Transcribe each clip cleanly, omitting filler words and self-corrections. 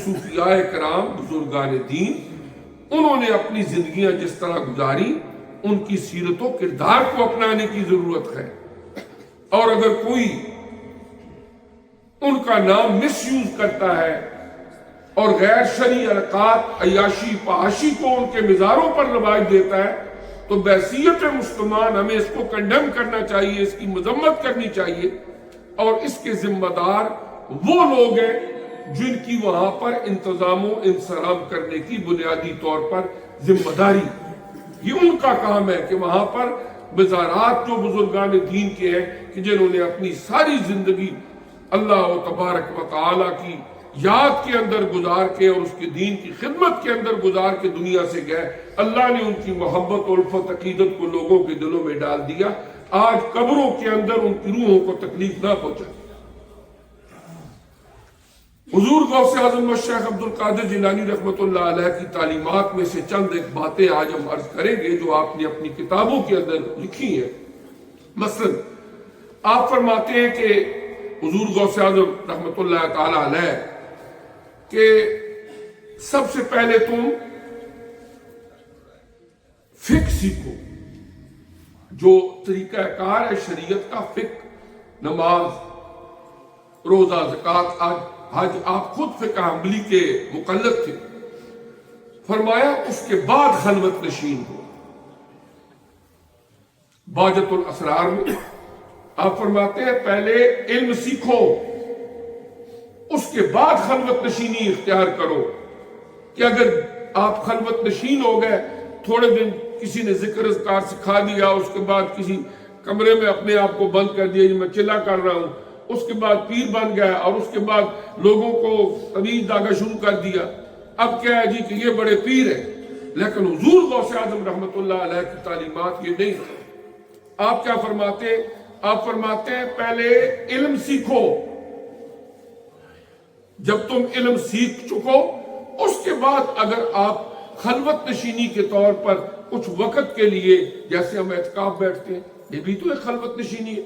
صوفیاء کرام بزرگان دین انہوں نے اپنی زندگیاں جس طرح گزاری ان کی سیرت و کردار کو اپنانے کی ضرورت ہے، اور اگر کوئی ان کا نام مس یوز کرتا ہے اور غیر شرعی حرکات عیاشی فحاشی کو ان کے مزاروں پر رواج دیتا ہے تو بحیثیت مسلمان ہمیں اس کو کنڈم کرنا چاہیے، اس کی مذمت کرنی چاہیے، اور اس کے ذمہ دار وہ لوگ ہیں جن کی وہاں پر انتظام و انصرام کرنے کی بنیادی طور پر ذمہ داری، یہ ان کا کام ہے کہ وہاں پر مزارات جو بزرگان دین کے ہیں کہ جنہوں نے اپنی ساری زندگی اللہ تبارک و تعالی کی یاد کے اندر گزار کے اور اس کے دین کی خدمت کے اندر گزار کے دنیا سے گئے، اللہ نے ان کی محبت اور الفت عقیدت کو لوگوں کے دلوں میں ڈال دیا، آج قبروں کے اندر ان کی روحوں کو تکلیف نہ پہنچائے۔ حضور غوث اعظم شیخ عبد القادر جیلانی رحمۃ اللہ علیہ کی تعلیمات میں سے چند ایک باتیں آج ہم عرض کریں گے جو آپ نے اپنی کتابوں کے اندر لکھی ہیں۔ مثلا آپ فرماتے ہیں کہ حضور غوث اعظم رحمۃ اللہ تعالی علیہ کہ سب سے پہلے تم فقہ سیکھو، جو طریقہ کار ہے شریعت کا، فقہ، نماز، روزہ، زکوٰۃ، حج، آپ خود فقہ حنبلی کے مقلد تھے، فرمایا اس کے بعد خلوت نشین ہو۔ باجت الاسرار میں آپ فرماتے ہیں پہلے علم سیکھو، اس کے بعد خلوت نشینی اختیار کرو، کہ اگر آپ خلوت نشین ہو گئے، تھوڑے دن کسی نے ذکر اذکار سکھا دیا، اس کے بعد کسی کمرے میں اپنے آپ کو بند کر دیا، میں چلا کر رہا ہوں، اس کے بعد پیر بن گیا، اور اس کے بعد لوگوں کو طویل داغا شروع کر دیا، اب کیا ہے جی کہ یہ بڑے پیر ہیں۔ لیکن حضور غوث اعظم رحمۃ اللہ علیہ کی تعلیمات یہ نہیں ہے۔ آپ کیا فرماتے ہیں؟ آپ فرماتے ہیں پہلے علم سیکھو، جب تم علم سیکھ چکو اس کے بعد اگر آپ خلوت نشینی کے طور پر کچھ وقت کے لیے، جیسے ہم اعتکاف بیٹھتے ہیں، یہ بھی تو ایک خلوت نشینی ہے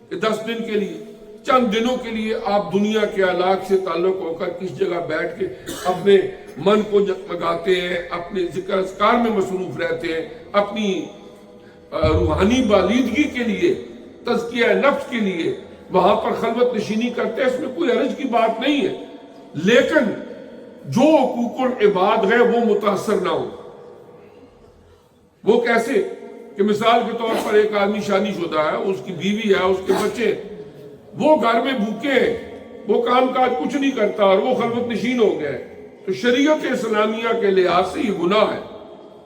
کہ 10 دن کے لیے، چند دنوں کے لیے آپ دنیا کے آلات سے تعلق ہو کر کس جگہ بیٹھ کے اپنے من کو جگمگاتے ہیں، اپنے ذکر اذکار میں مصروف رہتے ہیں، اپنی روحانی بالیدگی کے لیے، تزکیہ نفس کے لیے وہاں پر خلوت نشینی کرتے ہیں، اس میں کوئی حرج کی بات نہیں ہے، لیکن جو حقوق العباد ہے وہ متاثر نہ ہو۔ وہ کیسے کہ مثال کے طور پر ایک آدمی شادی شدہ ہے، اس کی بیوی ہے، اس کے بچے، وہ گھر میں بھوکے ہیں، وہ کام کاج کچھ نہیں کرتا اور وہ خلوت نشین ہو گیا ہے، تو شریعت اسلامیہ کے لحاظ سے یہ گناہ ہے،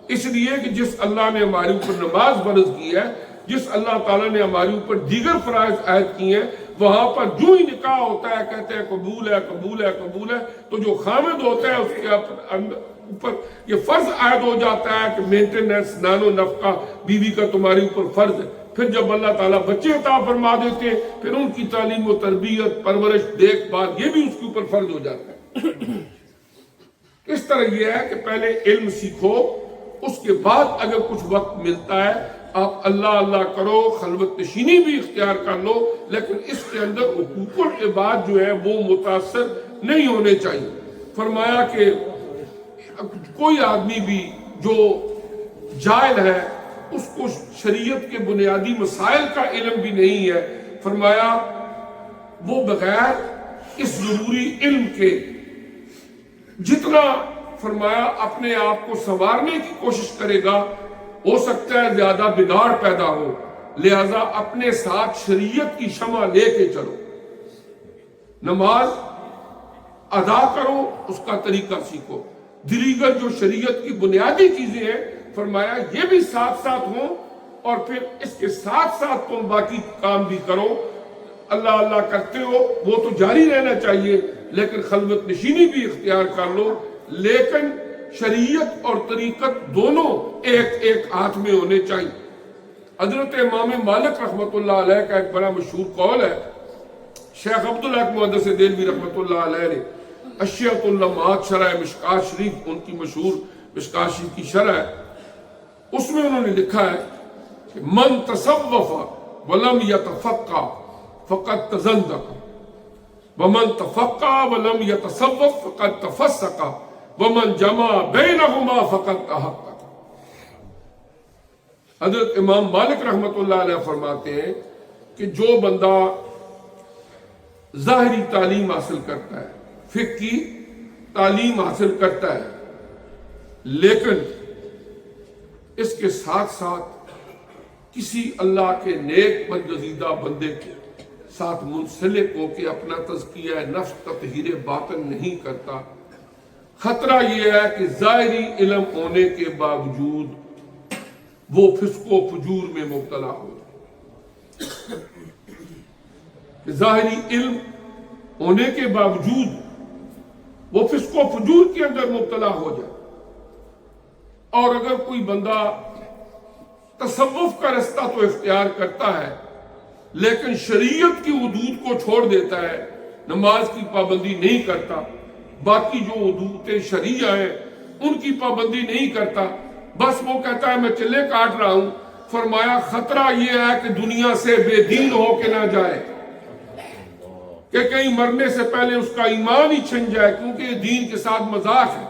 اس لیے کہ جس اللہ نے ہمارے اوپر نماز فرض کی ہے، جس اللہ تعالیٰ نے ہمارے اوپر دیگر فرائض عائد کی ہیں، وہاں پر جو ہی نکاح ہوتا ہے کہتے ہیں قبول ہے قبول ہے قبول ہے، تو جو خامد ہوتا ہے اس کے اوپر یہ فرض عائد ہو جاتا ہے کہ مینٹیننس، نان و نفقہ بیوی کا تمہارے اوپر فرض ہے۔ پھر جب اللہ تعالیٰ بچے عطا فرما دیتے ہیں، پھر ان کی تعلیم و تربیت، پرورش، دیکھ بھال، یہ بھی اس کے اوپر فرض ہو جاتا ہے۔ اس طرح یہ ہے کہ پہلے علم سیکھو، اس کے بعد اگر کچھ وقت ملتا ہے آپ اللہ اللہ کرو، خلوت نشینی بھی اختیار کر لو، لیکن اس کے اندر حقوق العباد جو ہے وہ متاثر نہیں ہونے چاہیے۔ فرمایا کہ کوئی آدمی بھی جو جاہل ہے، اس کو شریعت کے بنیادی مسائل کا علم بھی نہیں ہے، فرمایا وہ بغیر اس ضروری علم کے جتنا فرمایا اپنے آپ کو سنوارنے کی کوشش کرے گا، ہو سکتا ہے زیادہ بگاڑ پیدا ہو، لہذا اپنے ساتھ شریعت کی شمع لے کے چلو، نماز ادا کرو، اس کا طریقہ سیکھو، دیگر جو شریعت کی بنیادی چیزیں ہیں فرمایا یہ بھی ساتھ ساتھ ہوں، اور پھر اس کے ساتھ ساتھ تم باقی کام بھی کرو، اللہ اللہ کرتے ہو وہ تو جاری رہنا چاہیے، لیکن خلوت نشینی بھی اختیار کر لو، لیکن شریعت اور طریقت دونوں ایک ایک ہاتھ میں ہونے چاہیے۔ حضرت امام مالک رحمۃ اللہ علیہ کا ایک بڑا مشہور قول ہے، شیخ عبدالحق محدث دہلوی رحمۃ اللہ علیہ نے اشیاۃ اللمعات شرح مشکات شریف، ان کی مشہور مشکات شریف کی شرح ہے، اس میں انہوں نے لکھا ہے کہ من تصوف ولم یتفقہ فقد تزندق، ومن تفقہ ولم یتصوف فقد تفسق ومن جمع بینہما فقد تحقق۔ حضرت امام مالک رحمت اللہ علیہ فرماتے ہیں کہ جو بندہ ظاہری تعلیم حاصل کرتا ہے، فقہ کی تعلیم حاصل کرتا ہے، لیکن اس کے ساتھ ساتھ کسی اللہ کے نیک برگزیدہ بندے کے ساتھ منسلک ہو کے اپنا تزکیہ نفس تطہیر باطن نہیں کرتا، خطرہ یہ ہے کہ ظاہری علم ہونے کے باوجود وہ فسق و فجور میں مبتلا ہو جائے۔ ظاہری علم ہونے کے باوجود وہ فسق و فجور کے اندر مبتلا ہو جائے۔ اور اگر کوئی بندہ تصوف کا رستہ تو اختیار کرتا ہے لیکن شریعت کی حدود کو چھوڑ دیتا ہے، نماز کی پابندی نہیں کرتا، باقی جو حدود شریعہ ہیں ان کی پابندی نہیں کرتا، بس وہ کہتا ہے میں چلے کاٹ رہا ہوں، فرمایا خطرہ یہ ہے کہ دنیا سے بے دین ہو کے نہ جائے، کہ کہیں مرنے سے پہلے اس کا ایمان ہی چھن جائے، کیونکہ یہ دین کے ساتھ مذاق ہے۔